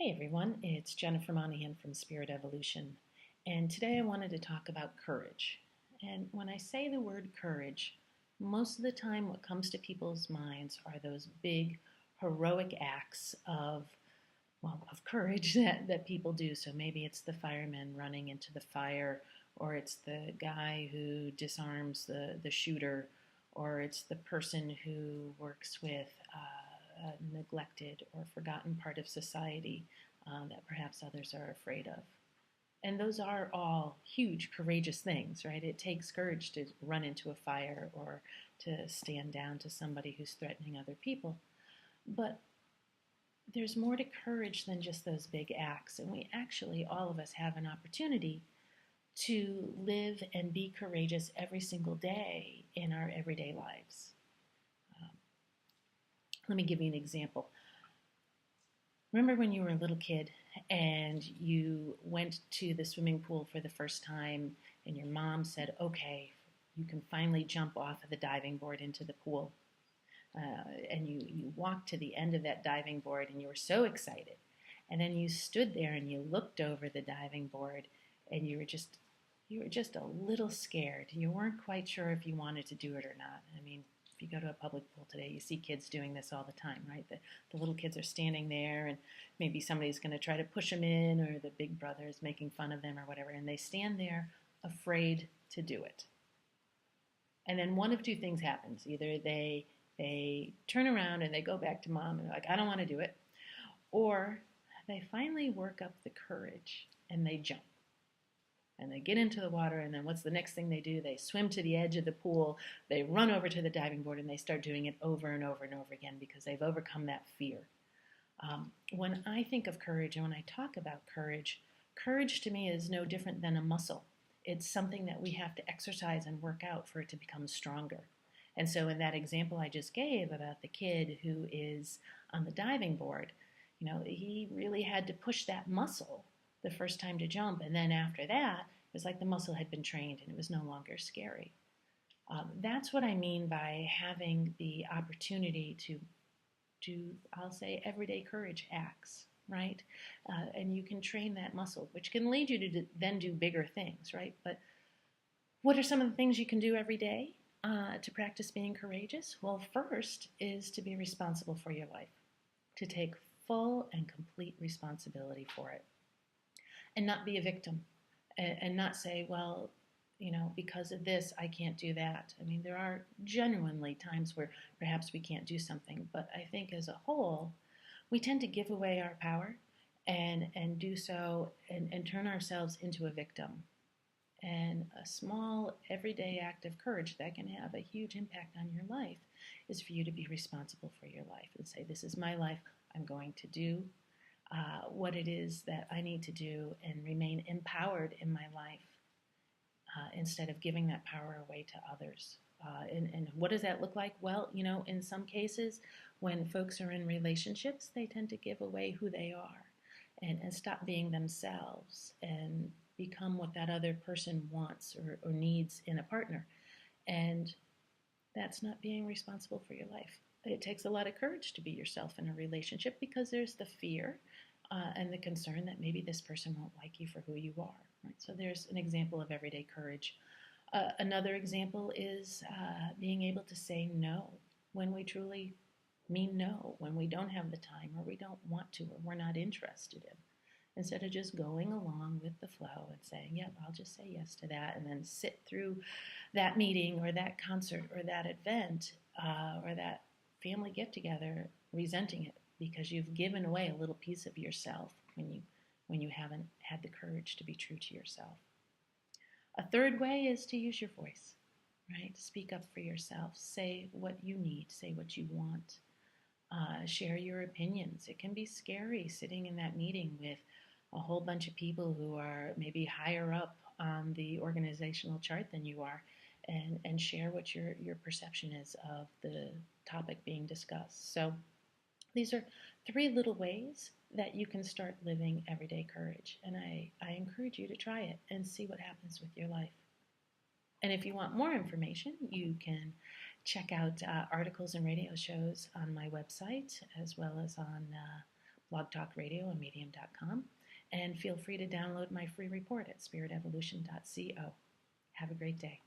Hey everyone, it's Jennifer Monahan from Spirit Evolution, and today I wanted to talk about courage. And when I say the word courage, most of the time what comes to people's minds are those big heroic acts of courage that people do. So maybe it's the fireman running into the fire, or it's the guy who disarms the shooter, or it's the person who works with a neglected or forgotten part of society that perhaps others are afraid of. And those are all huge, courageous things, right? It takes courage to run into a fire or to stand down to somebody who's threatening other people. But there's more to courage than just those big acts. And we actually, all of us, have an opportunity to live and be courageous every single day in our everyday lives. Um, Let me give you an example. Remember when you were a little kid and you went to the swimming pool for the first time and your mom said, okay, you can finally jump off of the diving board into the pool. And you walked to the end of that diving board and you were so excited. And then you stood there and you looked over the diving board and you were just a little scared. You weren't quite sure if you wanted to do it or not. I mean, if you go to a public pool today, you see kids doing this all the time, right? The little kids are standing there and maybe somebody's going to try to push them in, or the big brother is making fun of them or whatever, and they stand there afraid to do it. And then one of two things happens. Either they turn around and they go back to mom and they're like, I don't want to do it. Or they finally work up the courage and they jump. And they get into the water, and then what's the next thing they do? They swim to the edge of the pool, they run over to the diving board, and they start doing it over and over and over again because they've overcome that fear. When I think of courage and when I talk about courage, courage to me is no different than a muscle. It's something that we have to exercise and work out for it to become stronger. And so, in that example I just gave about the kid who is on the diving board, he really had to push that muscle the first time to jump, and then after that, it was like the muscle had been trained and it was no longer scary. That's what I mean by having the opportunity to do, I'll say, everyday courage acts, right? And you can train that muscle, which can lead you to then do bigger things, right? But what are some of the things you can do every day to practice being courageous? Well, first is to be responsible for your life, to take full and complete responsibility for it, and not be a victim, and not say, well, because of this, I can't do that. I mean, there are genuinely times where perhaps we can't do something, but I think as a whole, we tend to give away our power and do so and turn ourselves into a victim. And a small everyday act of courage that can have a huge impact on your life is for you to be responsible for your life and say, this is my life, I'm going to do what it is that I need to do and remain empowered in my life instead of giving that power away to others. And what does that look like? Well, in some cases, when folks are in relationships, they tend to give away who they are and stop being themselves and become what that other person wants or needs in a partner. And that's not being responsible for your life. It takes a lot of courage to be yourself in a relationship because there's the fear and the concern that maybe this person won't like you for who you are. Right? So there's an example of everyday courage. Another example is being able to say no when we truly mean no, when we don't have the time or we don't want to or we're not interested in. Instead of just going along with the flow and saying, yep, I'll just say yes to that, and then sit through that meeting or that concert or that event or that family get-together resenting it because you've given away a little piece of yourself when you haven't had the courage to be true to yourself. A third way is to use your voice, right? Speak up for yourself. Say what you need. Say what you want. Share your opinions. It can be scary sitting in that meeting with a whole bunch of people who are maybe higher up on the organizational chart than you are, and share what your perception is of the topic being discussed. So these are 3 little ways that you can start living everyday courage, and I encourage you to try it and see what happens with your life. And if you want more information, you can check out articles and radio shows on my website, as well as on Blog Talk Radio and Medium.com. And feel free to download my free report at spiritevolution.co. Have a great day.